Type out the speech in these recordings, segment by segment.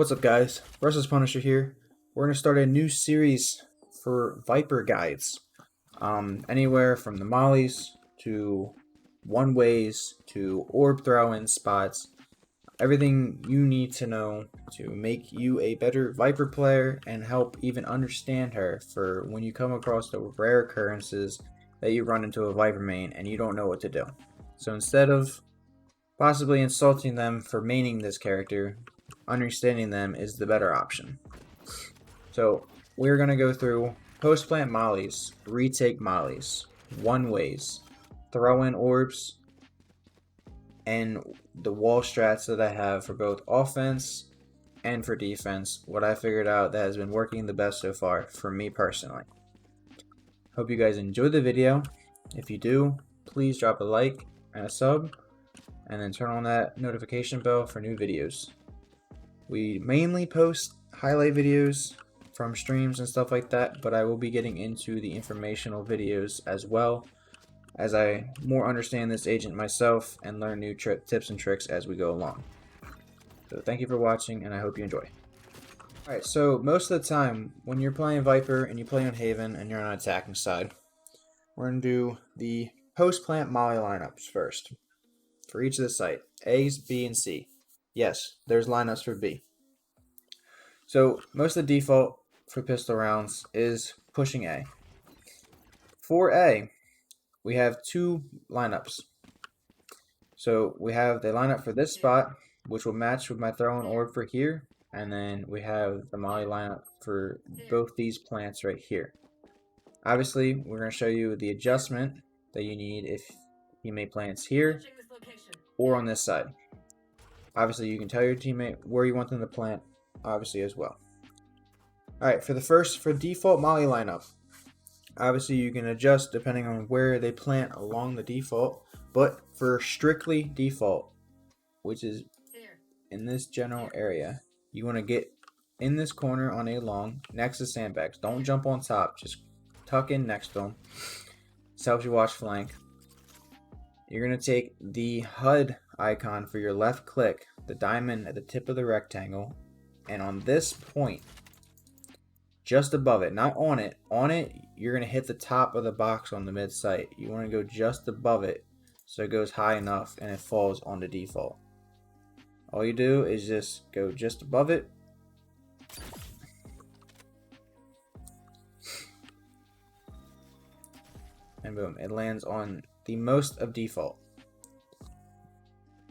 What's up, guys? Versus Punisher here. We're going to start a new series for Viper guides. Anywhere from the mollies to one ways to orb throw-in spots. Everything you need to know to make you a better Viper player and help even understand her for when you come across the rare occurrences that you run into a Viper main and you don't know what to do. So instead of possibly insulting them for maining this character, understanding them is the better option. So we're going to go through post-plant mollies, retake mollies, one-ways, throw-in orbs, and the wall strats that I have for both offense and for defense, what I figured out that has been working the best so far for me personally. Hope you guys enjoyed the video. If you do, please drop a like and a sub, and then turn on that notification bell for new videos. We mainly post highlight videos from streams and stuff like that, but I will be getting into the informational videos as well as I more understand this agent myself and learn new tips and tricks as we go along. So thank you for watching, and I hope you enjoy. Alright, so most of the time when you're playing Viper and you play on Haven and you're on an attacking side, we're going to do the post-plant molly lineups first for each of the site, A's, B, and C. Yes, there's lineups for B. So most of the default for pistol rounds is pushing A. For A, we have two lineups. So we have the lineup for this spot, which will match with my throw-in orb for here, and then we have the molly lineup for both these plants right here. Obviously, we're going to show you the adjustment that you need if you make plants here or on this side. Obviously, you can tell your teammate where you want them to plant, obviously, as well. Alright, for default molly lineup, obviously you can adjust depending on where they plant along the default, but for strictly default, which is in this general area, you want to get in this corner on a long next to sandbags. Don't jump on top, just tuck in next to them. This helps you watch flank. You're going to take the HUD icon for your left click, the diamond at the tip of the rectangle, and on this point, just above it, not on it, you're going to hit the top of the box on the mid site. You want to go just above it so it goes high enough and it falls on the default. All you do is just go just above it. And boom, it lands on the most of default.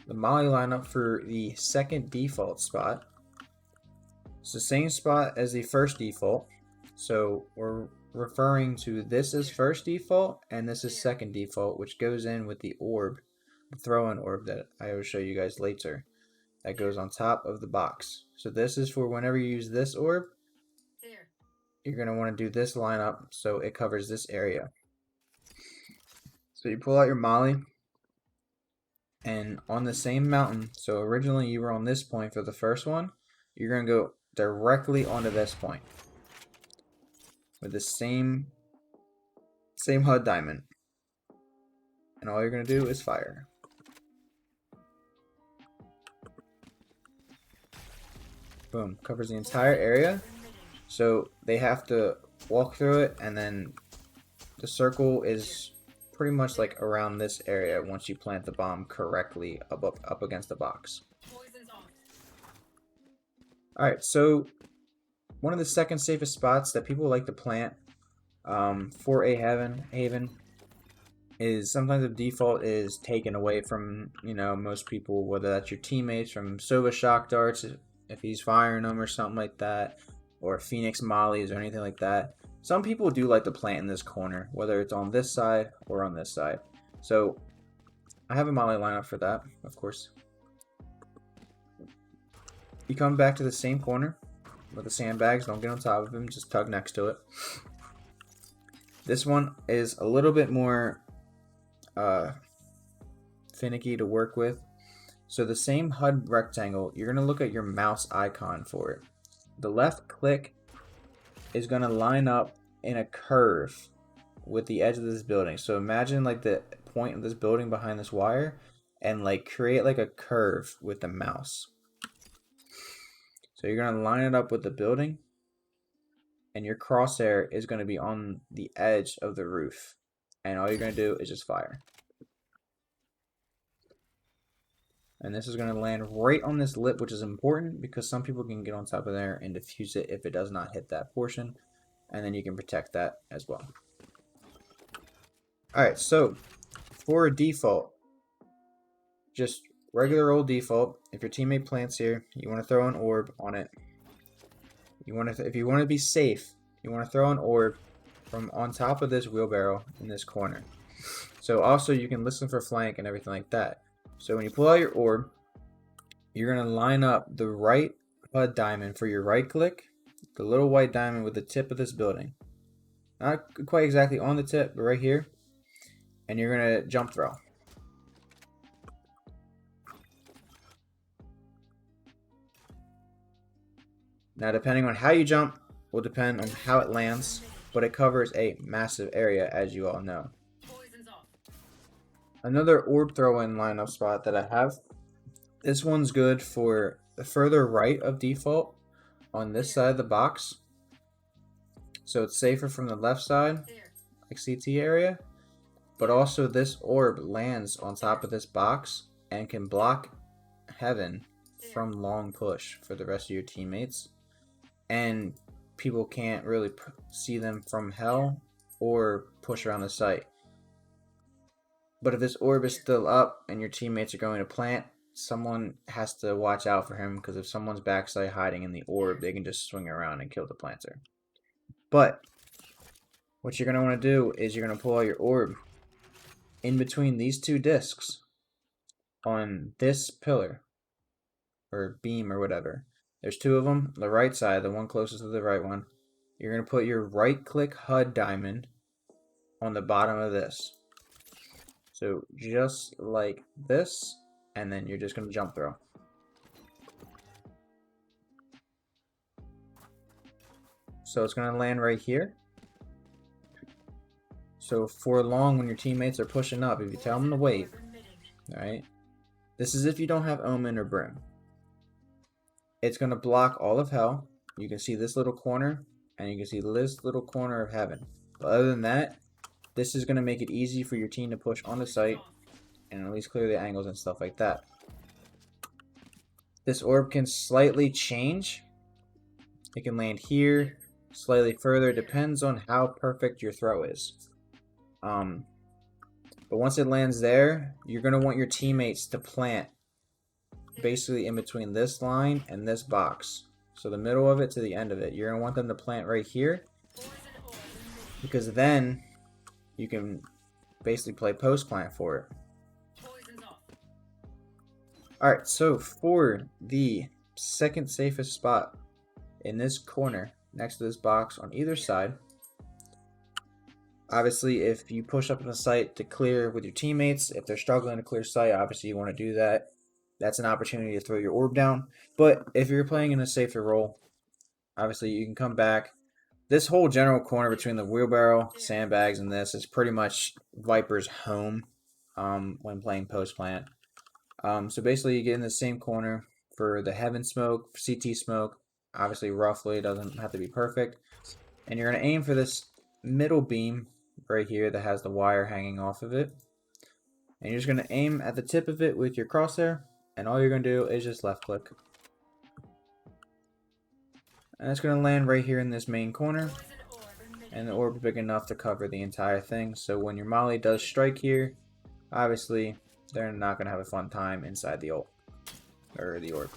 The molly lineup for the second default spot, it's the same spot as the first default. So we're referring to this as first default and this is second default, which goes in with the orb, the throw-in orb that I will show you guys later. That goes on top of the box. So this is for whenever you use this orb, you're going to want to do this lineup so it covers this area. So you pull out your molly, and on the same mountain, so originally you were on this point for the first one, you're going to go directly onto this point with the same HUD diamond. And all you're going to do is fire. Boom, covers the entire area. So they have to walk through it, and then the circle is pretty much like around this area once you plant the bomb correctly up against the box. Alright, so one of the second safest spots that people like to plant for a Haven is sometimes the default is taken away from, most people, whether that's your teammates from Sova shock darts if he's firing them or something like that, or Phoenix mollies or anything like that. Some people do like to plant in this corner, whether it's on this side or on this side. So I have a molly lineup for that, of course. You come back to the same corner with the sandbags. Don't get on top of him, just tug next to it. This one is a little bit more finicky to work with. So the same HUD rectangle, you're going to look at your mouse icon for it. The left click is going to line up in a curve with the edge of this building. So imagine like the point of this building behind this wire and like create like a curve with the mouse. So you're going to line it up with the building, and your crosshair is going to be on the edge of the roof. And all you're going to do is just fire. And this is going to land right on this lip, which is important because some people can get on top of there and defuse it if it does not hit that portion. And then you can protect that as well. Alright, so for default, just regular old default, if your teammate plants here, you want to throw an orb on it. If you want to be safe, you want to throw an orb from on top of this wheelbarrow in this corner. So also you can listen for flank and everything like that. So when you pull out your orb, you're going to line up the right HUD diamond for your right click, the little white diamond with the tip of this building. Not quite exactly on the tip, but right here. And you're going to jump throw. Now depending on how you jump will depend on how it lands, but it covers a massive area, as you all know. Another orb throw-in lineup spot that I have, this one's good for the further right of default on this side of the box. So it's safer from the left side, like CT area, but also this orb lands on top of this box and can block heaven from long push for the rest of your teammates. And people can't really see them from hell or push around the site. But if this orb is still up and your teammates are going to plant, someone has to watch out for him, because if someone's backside hiding in the orb, they can just swing around and kill the planter. But what you're going to want to do is you're going to pull out your orb in between these two discs on this pillar or beam or whatever. There's two of them, the right side, the one closest to the right one. You're going to put your right click HUD diamond on the bottom of this. So just like this, and then you're just going to jump throw. So it's going to land right here. So for long, when your teammates are pushing up, if you tell them to wait, alright, this is if you don't have Omen or Brim. It's going to block all of hell. You can see this little corner, and you can see this little corner of heaven. But other than that, this is going to make it easy for your team to push on the site and at least clear the angles and stuff like that. This orb can slightly change. It can land here, slightly further. It depends on how perfect your throw is. But once it lands there, you're going to want your teammates to plant basically in between this line and this box. So the middle of it to the end of it. You're going to want them to plant right here, because then you can basically play post plant for it. Alright, so for the second safest spot in this corner next to this box on either side, obviously if you push up in a site to clear with your teammates, if they're struggling to clear site, obviously you want to do that. That's an opportunity to throw your orb down. But if you're playing in a safer role, obviously you can come back. This whole general corner between the wheelbarrow, sandbags, and this is pretty much Viper's home when playing post plant. So basically you get in the same corner for the heaven smoke, CT smoke. Obviously roughly, it doesn't have to be perfect. And you're going to aim for this middle beam right here that has the wire hanging off of it. And you're just going to aim at the tip of it with your crosshair. And all you're going to do is just left click. And it's going to land right here in this main corner. And the orb is big enough to cover the entire thing. So when your molly does strike here, obviously they're not going to have a fun time inside the ult. Or the orb.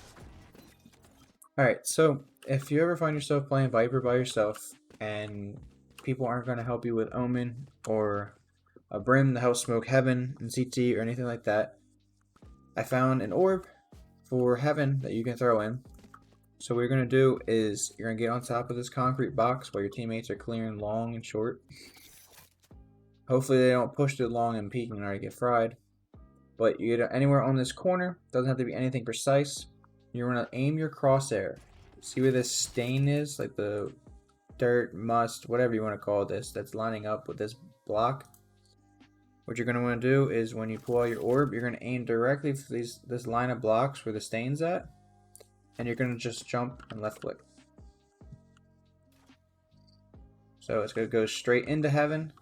Alright, so if you ever find yourself playing Viper by yourself and people aren't going to help you with Omen or a Brim to help smoke Heaven and CT or anything like that, I found an orb for Heaven that you can throw in. So what you're going to do is you're going to get on top of this concrete box while your teammates are clearing long and short. Hopefully they don't push too long and peek and already get fried. But you get anywhere on this corner, doesn't have to be anything precise. You're going to aim your crosshair. See where this stain is, like the dirt, must, whatever you want to call this, that's lining up with this block. What you're going to want to do is when you pull out your orb, you're going to aim directly for this line of blocks where the stain's at. and you're going to just jump and left click. So it's going to go straight into heaven.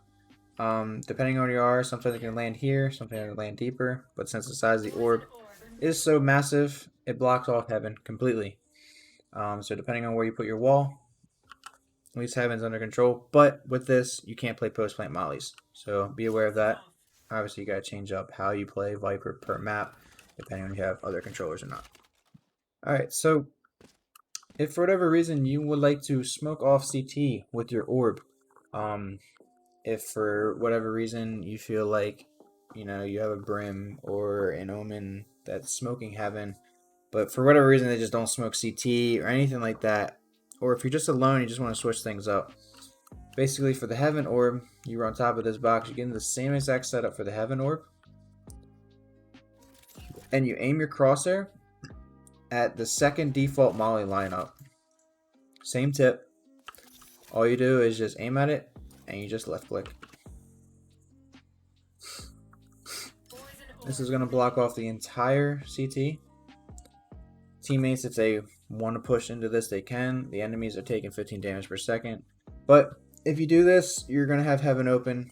Depending on where you are, sometimes it can land here, sometimes it can land deeper, but since the size of the orb is so massive, it blocks off heaven completely. So depending on where you put your wall, at least heaven's under control. But with this, you can't play post-plant mollies, so be aware of that. Obviously, you got to change up how you play Viper per map, depending on if you have other controllers or not. Alright, so if for whatever reason you would like to smoke off CT with your orb, if for whatever reason you feel like, you know, you have a Brim or an Omen that's smoking heaven, but for whatever reason they just don't smoke CT or anything like that, or if you're just alone, you just want to switch things up. Basically, for the heaven orb, you're on top of this box, you get in the same exact setup for the heaven orb, and you aim your crosshair at the second default molly lineup. Same tip. All you do is just aim at it, and you just left click. This is going to block off the entire CT. Teammates, if they want to push into this, they can. The enemies are taking 15 damage per second. But if you do this, you're going to have heaven open.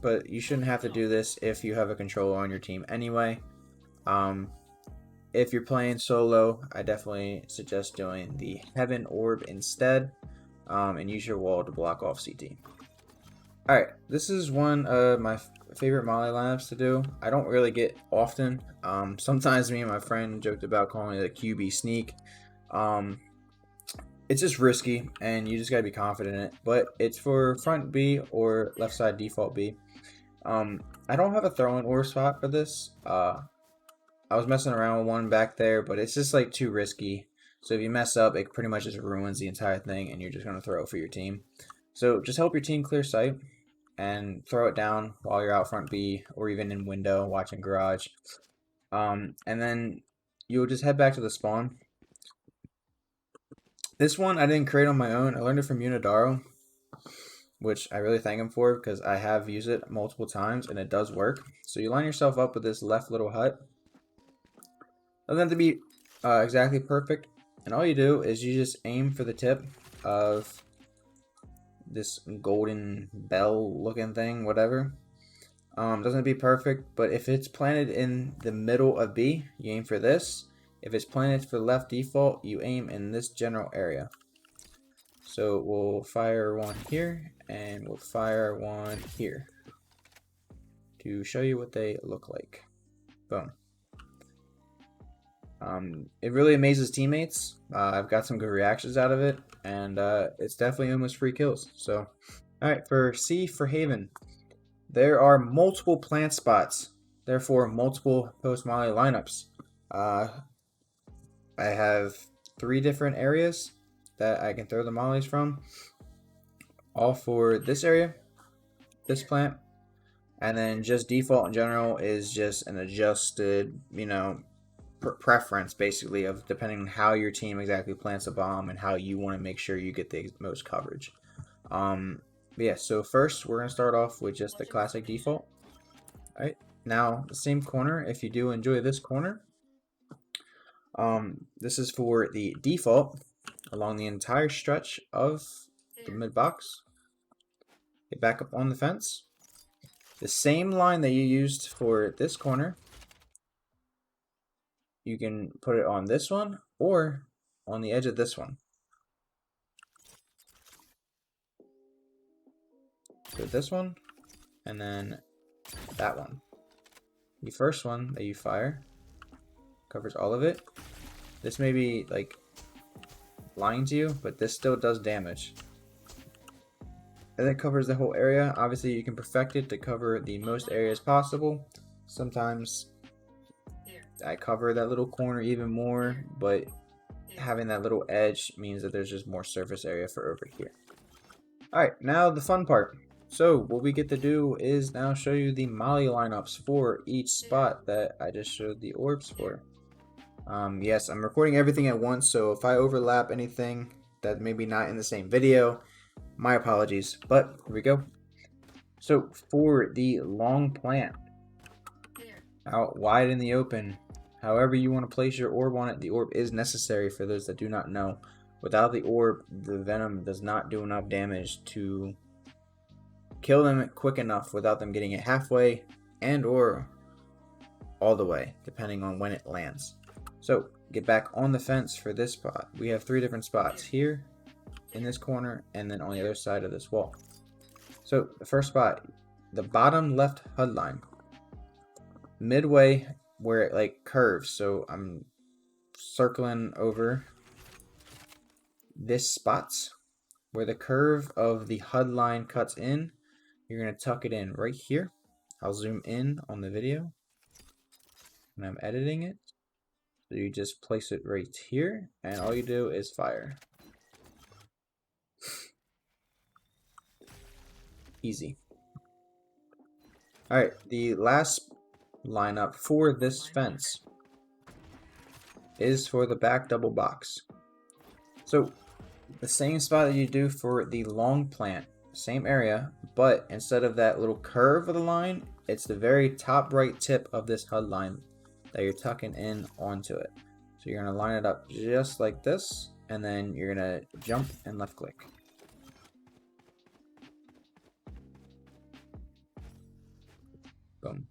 But you shouldn't have to do this if you have a controller on your team anyway. If you're playing solo, I definitely suggest doing the heaven orb instead. And use your wall to block off CT. Alright, this is one of my favorite molly lineups to do. I don't really get often. Sometimes me and my friend joked about calling it a QB sneak. It's just risky, and you just gotta be confident in it. But it's for front B or left side default B. I don't have a throw-in orb spot for this. I was messing around with one back there, but it's just like too risky. So if you mess up, it pretty much just ruins the entire thing, and you're just gonna throw it for your team. So just help your team clear sight and throw it down while you're out front B or even in window watching garage. And then you'll just head back to the spawn. This one I didn't create on my own. I learned it from Unidaro, which I really thank him for because I have used it multiple times and it does work. So you line yourself up with this left little hut. Doesn't have to be exactly perfect. And all you do is you just aim for the tip of this golden bell looking thing, whatever. Doesn't have to be perfect, but if it's planted in the middle of B, you aim for this. If it's planted for left default, you aim in this general area. So we'll fire one here, and we'll fire one here to show you what they look like. Boom. It really amazes teammates. I've got some good reactions out of it, and it's definitely almost free kills. So, alright, for C for Haven, there are multiple plant spots, therefore multiple post-molly lineups. I have 3 different areas that I can throw the mollies from, all for this area, this plant, and then just default in general is just an adjusted, you know, preference basically of depending on how your team exactly plants a bomb and how you want to make sure you get the most coverage. Yeah, so first we're going to start off with just the classic default. Alright, now the same corner, if you do enjoy this corner, this is for the default along the entire stretch of the mid box. Get back up on the fence. The same line that you used for this corner, you can put it on this one or on the edge of this one. So this one and then that one. The first one that you fire covers all of it. This may be like lying to you, but this still does damage. And it covers the whole area. Obviously you can perfect it to cover the most areas possible. Sometimes I cover that little corner even more, but having that little edge means that there's just more surface area for over here. Alright, now the fun part. So what we get to do is now show you the molly lineups for each spot that I just showed the orbs for. Yes, I'm recording everything at once, so if I overlap anything that maybe not in the same video, my apologies, but here we go. So for the long plant, out wide in the open, however you want to place your orb on it. The orb is necessary for those that do not know. Without the orb, the venom does not do enough damage to kill them quick enough without them getting it halfway and or all the way, depending on when it lands. So get back on the fence for this spot. We have 3 different spots here, in this corner, and then on the other side of this wall. So the first spot, the bottom left HUD line, midway where it like curves. So I'm circling over this spot where the curve of the HUD line cuts in. You're going to tuck it in right here. I'll zoom in on the video when I'm editing it. So you just place it right here, and all you do is fire. Easy. Alright, the last lineup for this fence is for the back double box. So the same spot that you do for the long plant, same area, but instead of that little curve of the line, it's the very top right tip of this HUD line that you're tucking in onto it. So you're going to line it up just like this, and then you're going to jump and left click. Boom.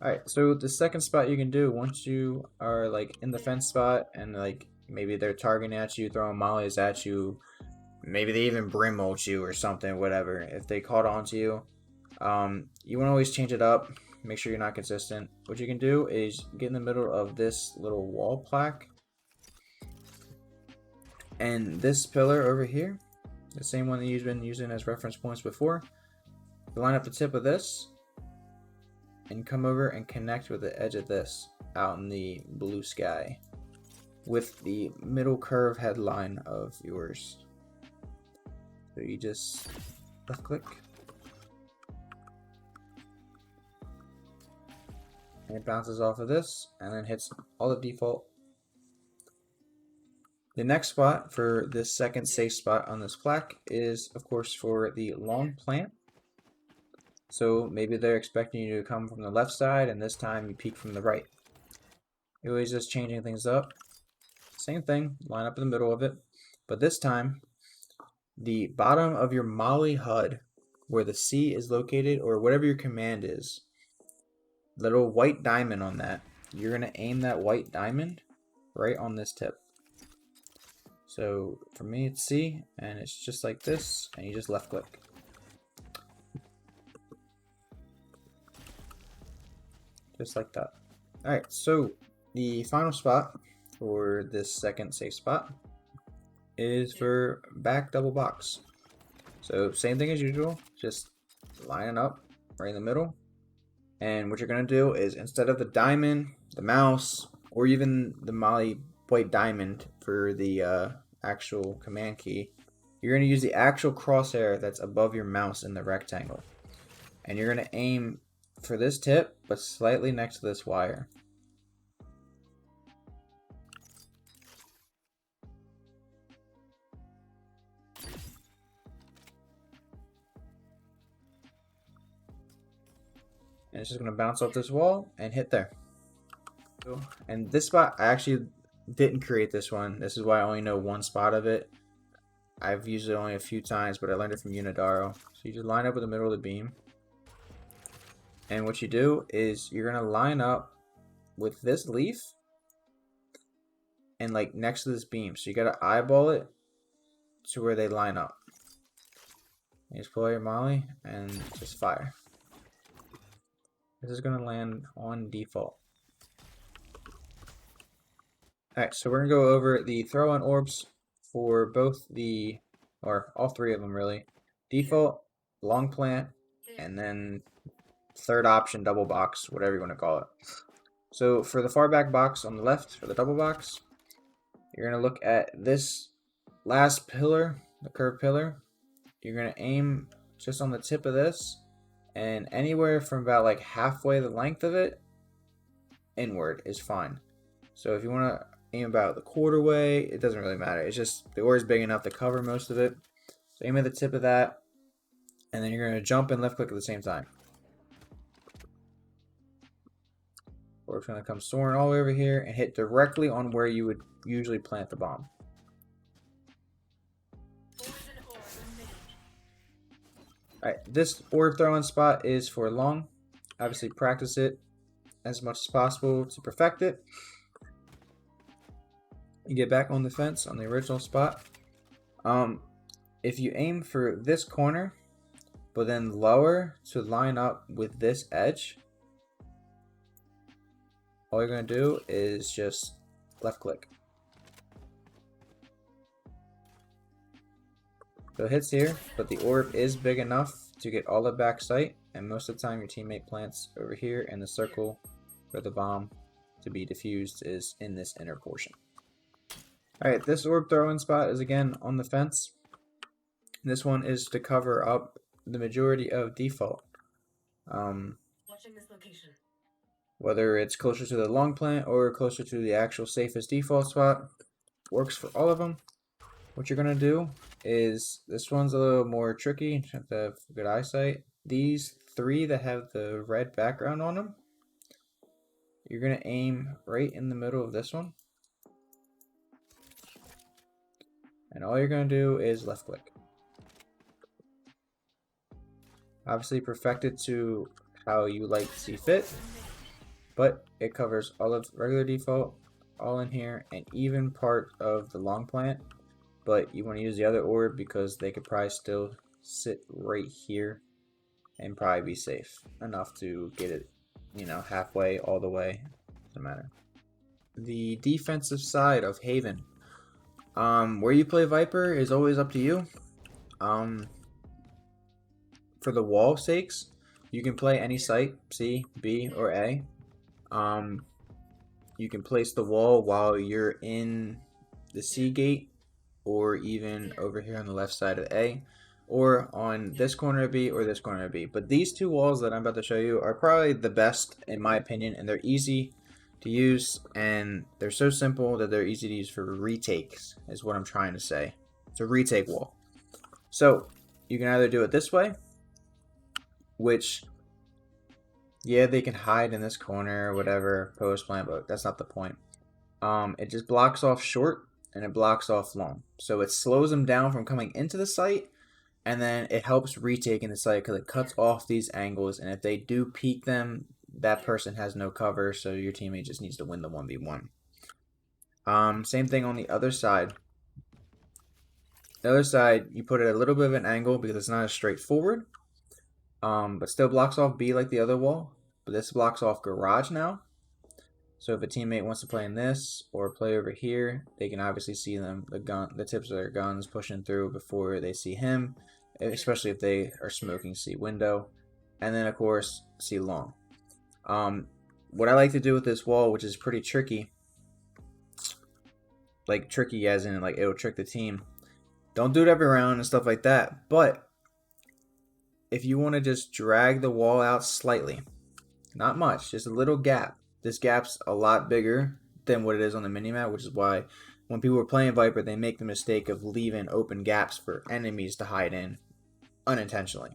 Alright, so the second spot you can do once you are like in the fence spot and like maybe they're targeting at you, throwing mollies at you, maybe they even brim ult you or something, whatever. If they caught on to you, you want to always change it up. Make sure you're not consistent. What you can do is get in the middle of this little wall plaque and this pillar over here, the same one that you've been using as reference points before. Line up the tip of this and come over and connect with the edge of this out in the blue sky with the middle curve headline of yours. So you just left click and it bounces off of this and then hits all the default. The next spot for this second safe spot on this plaque is of course for the long plant. So maybe they're expecting you to come from the left side and this time you peek from the right. You're always just changing things up. Same thing, line up in the middle of it. But this time, the bottom of your molly HUD, where the C is located, or whatever your command is, little white diamond on that, you're going to aim that white diamond right on this tip. So for me it's C, and it's just like this, and you just left click. Just like that. Alright, so the final spot for this second safe spot is for back double box. So same thing as usual, just line it up right in the middle. And what you're going to do is instead of the diamond, the mouse, or even the molly white diamond for the actual command key, you're going to use the actual crosshair that's above your mouse in the rectangle. And you're going to aim for this tip, but slightly next to this wire. And it's just going to bounce off this wall and hit there. And this spot, I actually didn't create this one. This is why I only know one spot of it. I've used it only a few times, but I learned it from Unidaro. So you just line up with the middle of the beam. And what you do is you're going to line up with this leaf and like next to this beam. So you got to eyeball it to where they line up. You just pull out your molly and just fire. This is going to land on default. Alright, so we're going to go over the throw-on orbs for both the, or all 3 of them really. Default, long plant, and then third option double box, whatever you want to call it. So for the far back box on the left, for the double box, you're going to look at this last pillar, the curved pillar. You're going to aim just on the tip of this, and anywhere from about like halfway the length of it inward is fine. So if you want to aim about the quarter way, it doesn't really matter. It's just the ore is big enough to cover most of it. So aim at the tip of that, and then you're going to jump and left click at the same time. Orb's gonna come soaring all the way over here and hit directly on where you would usually plant the bomb. Alright, this orb throwing spot is for long. Obviously practice it as much as possible to perfect it. You get back on the fence on the original spot. If you aim for this corner, but then lower to line up with this edge, all you're going to do is just left click. So it hits here, but the orb is big enough to get all the back sight, and most of the time your teammate plants over here, and the circle for the bomb to be diffused is in this inner portion. Alright, this orb throwing spot is again on the fence. This one is to cover up the majority of default. Watching this location. Whether it's closer to the long plant or closer to the actual safest default spot, works for all of them. What you're going to do is, this one's a little more tricky, you have to have good eyesight. These three that have the red background on them, you're going to aim right in the middle of this one. And all you're going to do is left click. Obviously perfect it to how you like to see fit, but it covers all of regular default, all in here, and even part of the long plant. But you want to use the other orb because they could probably still sit right here and probably be safe enough to get it, you know, halfway, all the way. Doesn't matter. The defensive side of Haven. Where you play Viper is always up to you. For the wall sakes, you can play any site, C, B, or A. You can place the wall while you're in the C gate, or even over here on the left side of A, or on this corner of B or this corner of B. But these two walls that I'm about to show you are probably the best in my opinion, and they're easy to use, and they're so simple that they're easy to use for retakes, is what I'm trying to say. It's a retake wall. So you can either do it this way, which, yeah, they can hide in this corner or whatever, post plant, but that's not the point. It just blocks off short and it blocks off long. So it slows them down from coming into the site, and then it helps retake in the site because it cuts off these angles, and if they do peek them, that person has no cover, so your teammate just needs to win the 1v1. Same thing on the other side. The other side, you put it at a little bit of an angle because it's not as straightforward, but still blocks off B like the other wall, but this blocks off garage now. So if a teammate wants to play in this or play over here, they can obviously see them, the tips of their guns pushing through before they see him, especially if they are smoking C window, and then of course C long. What I like to do with this wall, which is pretty tricky, like tricky as in like it'll trick the team. Don't do it every round and stuff like that, but if you want to just drag the wall out slightly, not much, just a little gap. This gap's a lot bigger than what it is on the minimap, which is why when people are playing Viper, they make the mistake of leaving open gaps for enemies to hide in unintentionally.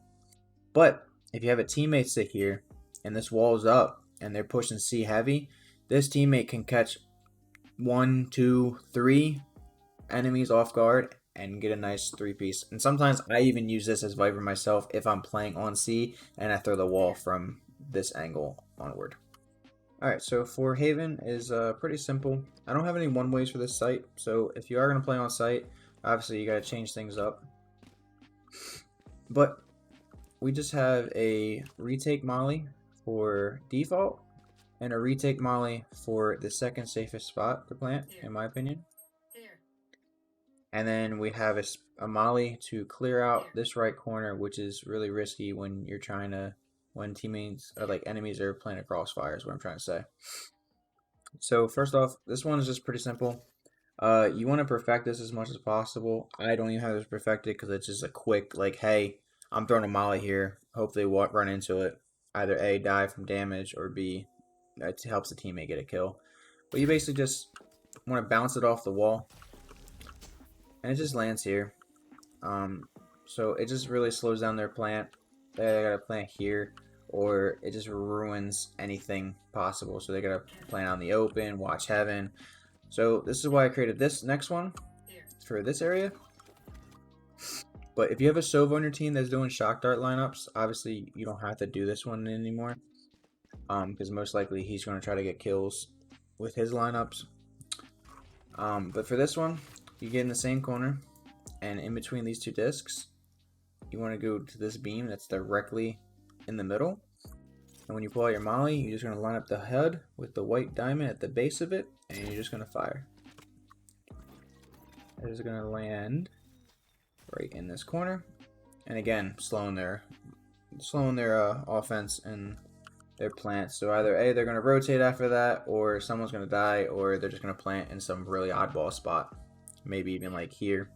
But if you have a teammate sit here and this wall's up and they're pushing C heavy, this teammate can catch 1, 2, 3 enemies off guard and get a nice 3-piece. And sometimes I even use this as Viper myself if I'm playing on C and I throw the wall from this angle onward. Alright, so for Haven is pretty simple. I don't have any one-ways for this site, so if you are going to play on site, obviously you got to change things up. But we just have a retake molly for default and a retake molly for the second safest spot to plant, in my opinion. And then we have a molly to clear out this right corner, which is really risky when you're trying to, when teammates or like enemies are playing a crossfire, is what I'm trying to say. So first off, this one is just pretty simple. You want to perfect this as much as possible. I don't even have this perfected because it's just a quick, like, hey, I'm throwing a molly here. Hopefully run into it. Either A, die from damage, or B, it helps the teammate get a kill. But you basically just want to bounce it off the wall. And it just lands here. So it just really slows down their plant. They got to plant here. or it just ruins anything possible. So they gotta plant out in the open, watch heaven. So this is why I created this next one for this area. But if you have a Sova on your team that's doing shock dart lineups, obviously you don't have to do this one anymore. Because most likely he's going to try to get kills with his lineups. But for this one, you get in the same corner, and in between these two discs, you want to go to this beam that's directly in the middle. And when you pull out your molly, you're just going to line up the head with the white diamond at the base of it, and you're just going to fire. It is going to land right in this corner, and again, slowing their offense and their plants. So either A, they're going to rotate after that, or someone's going to die, or they're just going to plant in some really oddball spot, maybe even like here.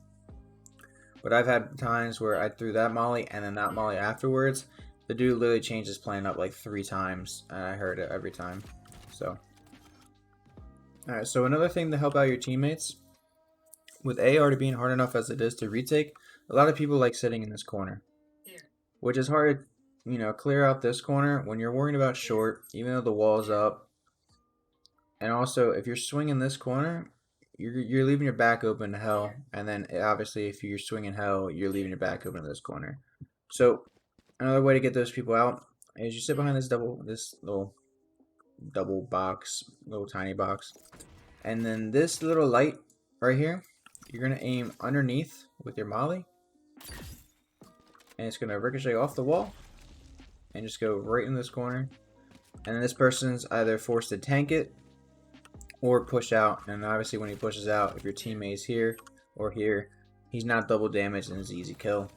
But I've had times where I threw that molly and then that molly afterwards. The dude literally changed his plan up like 3 times, and I heard it every time. So, alright, so another thing to help out your teammates, with A already being hard enough as it is to retake, a lot of people like sitting in this corner, which is hard to, clear out this corner when you're worried about short, even though the wall's up. And also, if you're swinging this corner, you're leaving your back open to hell, and then obviously if you're swinging hell, you're leaving your back open to this corner. So another way to get those people out is you sit behind this little double box, little tiny box, and then this little light right here, you're gonna aim underneath with your molly, and it's gonna ricochet off the wall and just go right in this corner. And then this person's either forced to tank it or push out, and obviously when he pushes out, if your teammate's here or here, he's not double damaged and it's an easy kill.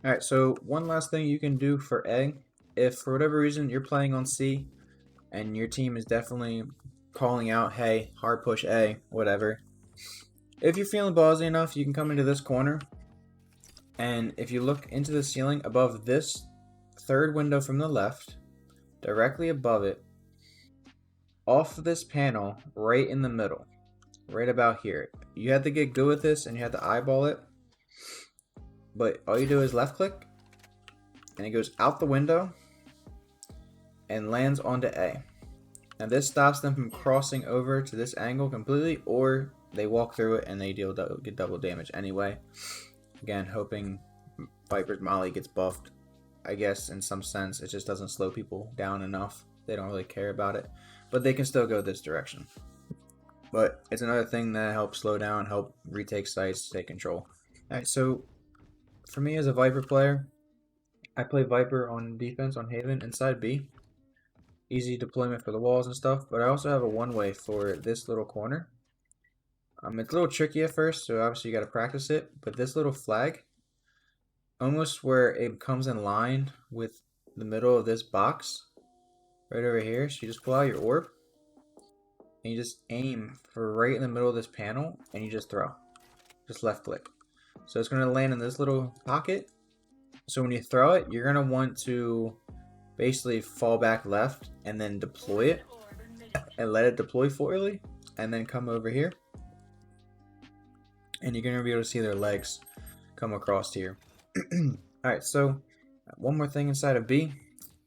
Alright, so one last thing you can do for A, if for whatever reason you're playing on C and your team is definitely calling out, hey, hard push A, whatever, if you're feeling ballsy enough, you can come into this corner, and if you look into the ceiling above this third window from the left, directly above it, off of this panel, right in the middle, right about here. You have to get good with this and you have to eyeball it, but all you do is left click and it goes out the window and lands onto A. Now this stops them from crossing over to this angle completely, or they walk through it and they get double damage anyway. Again, hoping Viper's molly gets buffed. I guess in some sense it just doesn't slow people down enough. They don't really care about it, but they can still go this direction. But it's another thing that helps slow down, help retake sites, take control. Alright, so for me as a Viper player, I play Viper on defense on Haven inside B. Easy deployment for the walls and stuff, but I also have a one-way for this little corner. It's a little tricky at first, so obviously you got to practice it, but this little flag, almost where it comes in line with the middle of this box, right over here, so you just pull out your orb, and you just aim for right in the middle of this panel, and you just throw. Just left click. So it's going to land in this little pocket, so when you throw it, you're going to want to basically fall back left, and then deploy it, and let it deploy fully, and then come over here. And you're going to be able to see their legs come across here. Alright, so one more thing inside of B.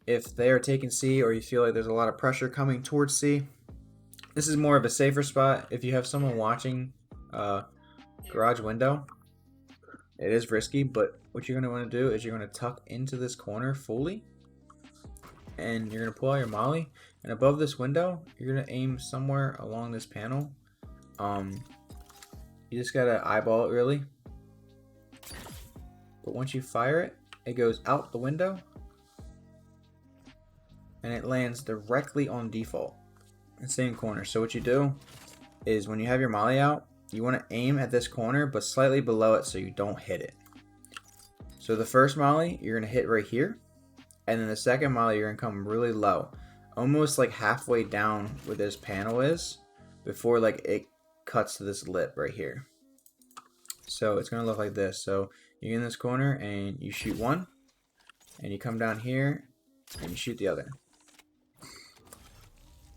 If they are taking C, or you feel like there's a lot of pressure coming towards C, this is more of a safer spot. If you have someone watching garage window, it is risky, but what you're going to want to do is you're going to tuck into this corner fully, and you're going to pull out your molly, and above this window, you're going to aim somewhere along this panel. You just gotta eyeball it really. But once you fire it, it goes out the window and it lands directly on default. The same corner. So what you do is when you have your molly out, you want to aim at this corner but slightly below it so you don't hit it. So the first molly you're gonna hit right here, and then the second molly you're gonna come really low, almost like halfway down where this panel is, before like it cuts to this lip right here. So it's gonna look like this. So you're in this corner and you shoot one, and you come down here and you shoot the other.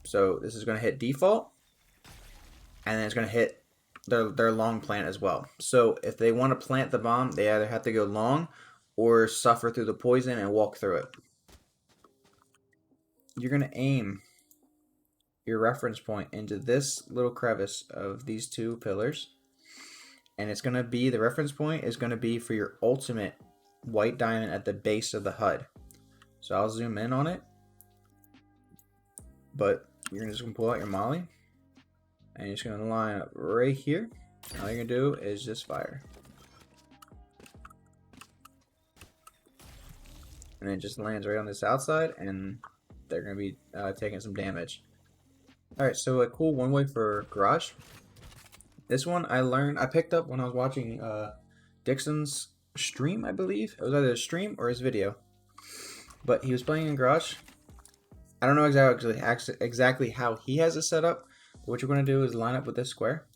So this is gonna hit default, and then it's gonna hit their long plant as well. So if they want to plant the bomb, they either have to go long or suffer through the poison and walk through it. you're going to aim your reference point into this little crevice of these two pillars, and it's going to be, the reference point is going to be for your ultimate white diamond at the base of the HUD. So I'll zoom in on it, but you're just going to pull out your molly, and you're just going to line up right here. All you're going to do is just fire. And it just lands right on this outside, and they're going to be taking some damage. Alright, so a cool one way for garage. This one I picked up when I was watching Dixon's stream, I believe. It was either a stream or his video. But he was playing in garage. I don't know exactly how he has it set up. But what you're going to do is line up with this square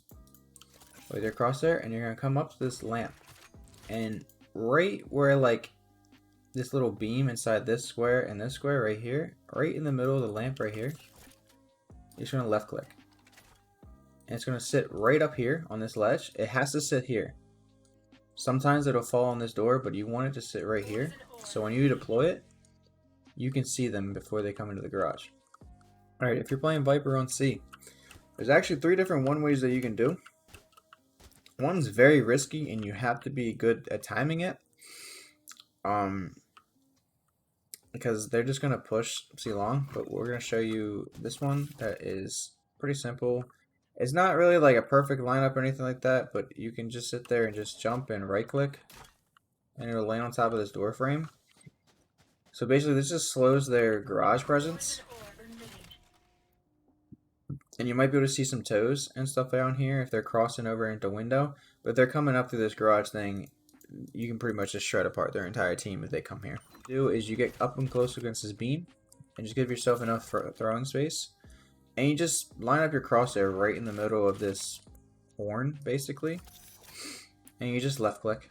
with your crosshair, and you're going to come up to this lamp. And right where like this little beam inside this square and this square right here, right in the middle of the lamp right here, you're just going to left click. And it's going to sit right up here on this ledge. It has to sit here. Sometimes it'll fall on this door, but you want it to sit right here. So when you deploy it, you can see them before they come into the garage. Alright, if you're playing Viper on C, there's actually 3 different one ways that you can do. One's very risky and you have to be good at timing it. Because they're just going to push C long, but we're going to show you this one that is pretty simple. It's not really like a perfect lineup or anything like that, but you can just sit there and just jump and right click, and it'll land on top of this door frame. So basically this just slows their garage presence, and you might be able to see some toes and stuff down here if they're crossing over into window, but if they're coming up through this garage thing, you can pretty much just shred apart their entire team if they come here. What you do is you get up and close against this beam and just give yourself enough throwing space, and you just line up your crosshair right in the middle of this horn basically, and you just left click,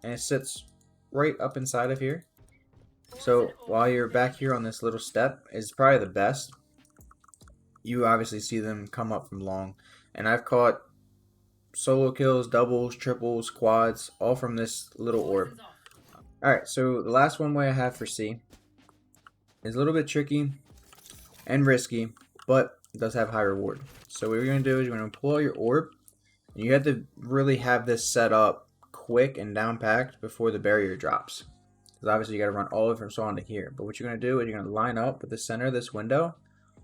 and it sits right up inside of here. So while you're back here on this little step is probably the best. You obviously see them come up from long, and I've caught solo kills, doubles, triples, quads, all from this little orb. Alright, so the last one way I have for C is a little bit tricky and risky, but it does have high reward. So what you're going to do is you're going to pull out your orb, and you have to really have this set up quick and down packed before the barrier drops. Because obviously you got to run all the way from spawn to here. But what you're going to do is you're going to line up with the center of this window,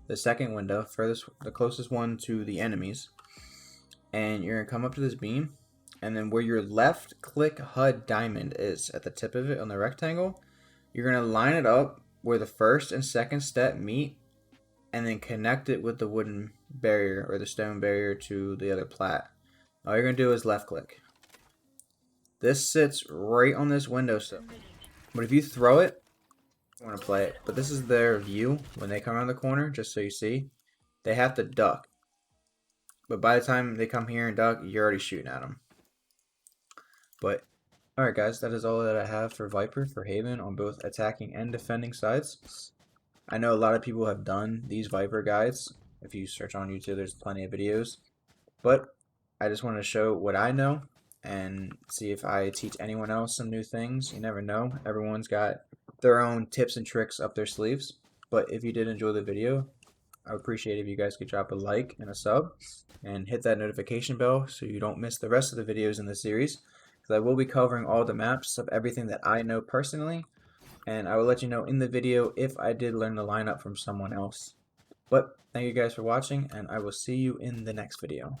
the second window, the closest one to the enemies, and you're going to come up to this beam, and then where your left click HUD diamond is at the tip of it on the rectangle, you're going to line it up where the first and second step meet, and then connect it with the wooden barrier or the stone barrier to the other plat. All you're going to do is left click. This sits right on this windowsill, but if you throw it, I want to play it, but this is their view when they come around the corner, just so you see. They have to duck, but by the time they come here and duck, you're already shooting at them. But alright guys, that is all that I have for Viper for Haven on both attacking and defending sides. I know a lot of people have done these Viper guides. If you search on YouTube, there's plenty of videos, but I just want to show what I know and see if I teach anyone else some new things. You never know, everyone's got their own tips and tricks up their sleeves. But if you did enjoy the video, I would appreciate if you guys could drop a like and a sub and hit that notification bell so you don't miss the rest of the videos in the series, because I will be covering all the maps of everything that I know personally, and I will let you know in the video if I did learn the lineup from someone else. But thank you guys for watching, and I will see you in the next video.